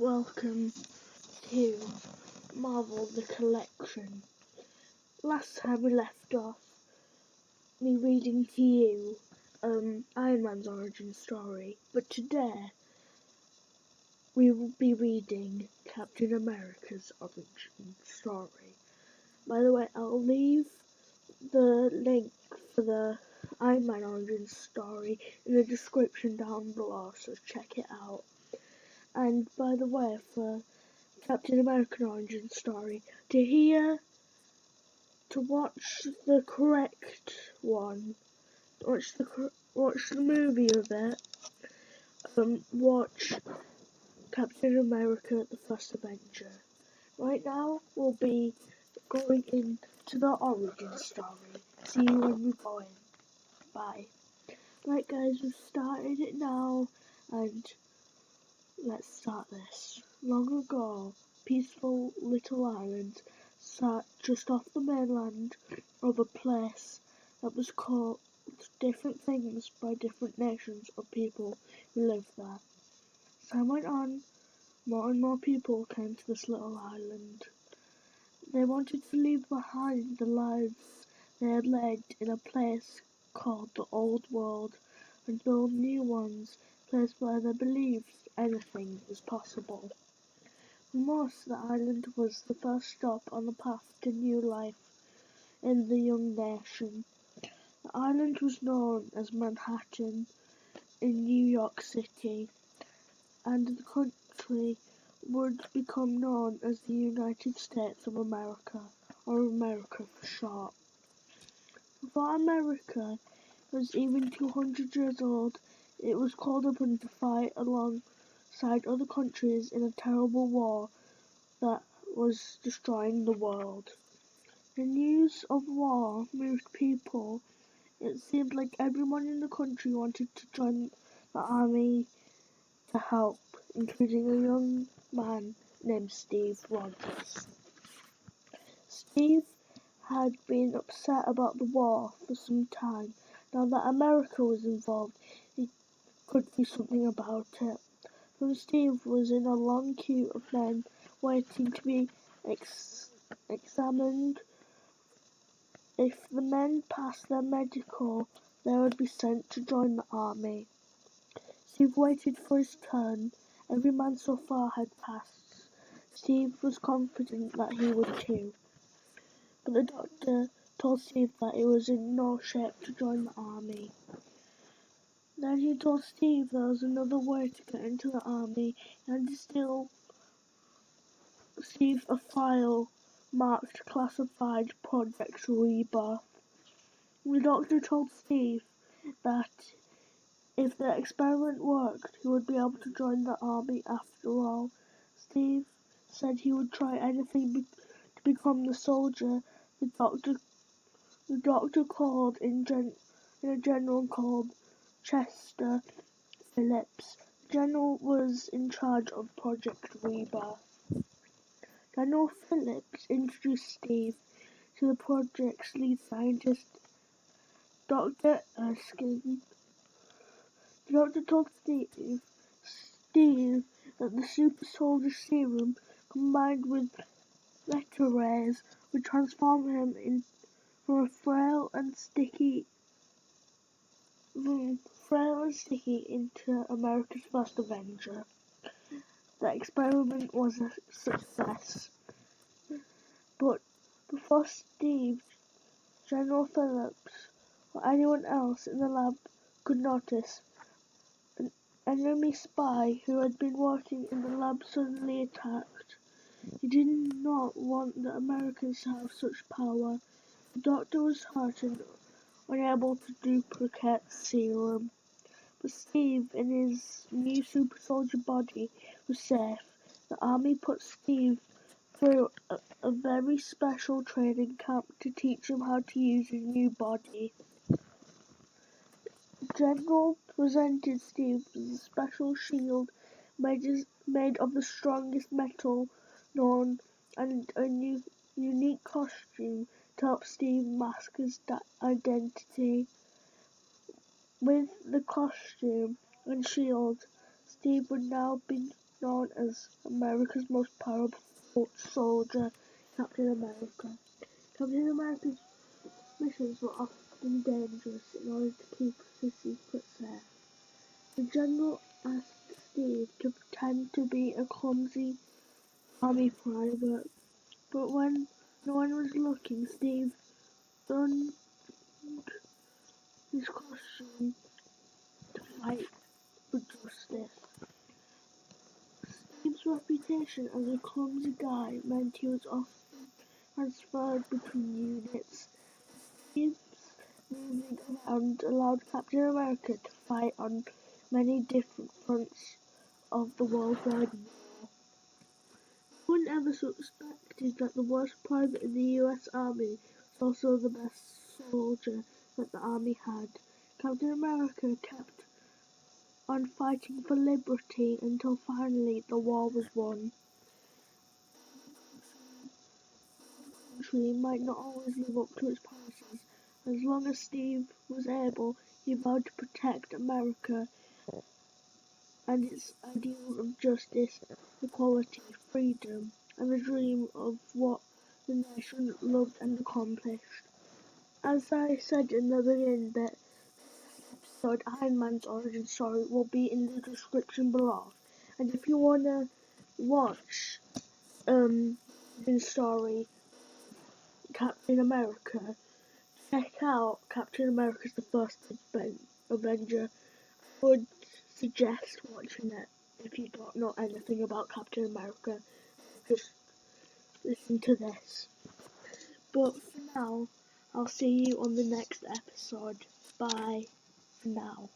welcome to Marvel the Collection. Last time we left off, me reading to you Iron Man's origin story, but today we will be reading Captain America's origin story. By the way, I'll leave the link for the Iron Man origin story in the description down below, so check it out. And by the way, for Captain American origin story, to watch the correct one, watch the movie of it, watch Captain America: The First Avenger. Right now, we'll be going into the origin story. See you when we go in. Bye. Right guys, we've started it now, and let's start this. Long ago, peaceful little island sat just off the mainland of a place that was called different things by different nations of people who lived there. As time went on, more and more people came to this little island. They wanted to leave behind the lives they had led in a place called the Old World and build new ones, a place where they believed anything was possible. For most, the island was the first stop on the path to new life in the young nation. The island was known as Manhattan in New York City, and the country would become known as the United States of America, or America for short. Before America was even 200 years old, it was called upon to fight alongside other countries in a terrible war that was destroying the world. The news of war moved people. It seemed like everyone in the country wanted to join the army to help, including a young man named Steve Rogers. Steve had been upset about the war for some time. Now that America was involved, he could do something about it. So Steve was in a long queue of men waiting to be examined. If the men passed their medical, they would be sent to join the army. Steve waited for his turn. Every man so far had passed. Steve was confident that he would too. But the doctor told Steve that he was in no shape to join the army. Then he told Steve there was another way to get into the army, and to steal Steve a file marked Classified Project Rebirth. The doctor told Steve that if the experiment worked, he would be able to join the army after all. Steve said he would try anything to become the soldier the doctor called in a general called Chester Phillips. The general was in charge of Project Rebirth. General Phillips introduced Steve to the project's lead scientist, Dr. Erskine. The doctor told Steve that the super soldier serum combined with beta rays would transform him from frail and sticky into America's first Avenger. The experiment was a success. But before Steve, General Phillips, or anyone else in the lab could notice, an enemy spy who had been working in the lab suddenly attacked. He did not want the Americans to have such power. The doctor was hurt and unable to duplicate the serum. But Steve, in his new super soldier body, was safe. The army put Steve through a very special training camp to teach him how to use his new body. The general presented Steve with a special shield made of the strongest metal known and a unique costume to help Steve mask his identity. With the costume and shield, Steve would now be known as America's most powerful soldier, Captain America. Captain America's missions were often dangerous in order to keep his secrets safe. The general asked Steve to pretend to be a clumsy army private, but when no one was looking, Steve donned his costume to fight for justice. Steve's reputation as a clumsy guy meant he was often transferred between units. Steve's moving around allowed Captain America to fight on many different fronts of the worldwide war. No one ever suspected that the worst private in the US Army was also the best soldier that the Army had. Captain America kept on fighting for liberty until finally the war was won. The country might not always live up to its promises. As long as Steve was able, he vowed to protect America and its ideals of justice, equality, freedom, and the dream of what the nation loved and accomplished. As I said in the beginning, that episode, Iron Man's origin story, will be in the description below. And if you wanna watch the story Captain America, check out Captain America's the First Avenger. I would suggest watching it if you don't know anything about Captain America. Just listen to this. But for now, I'll see you on the next episode. Bye for now.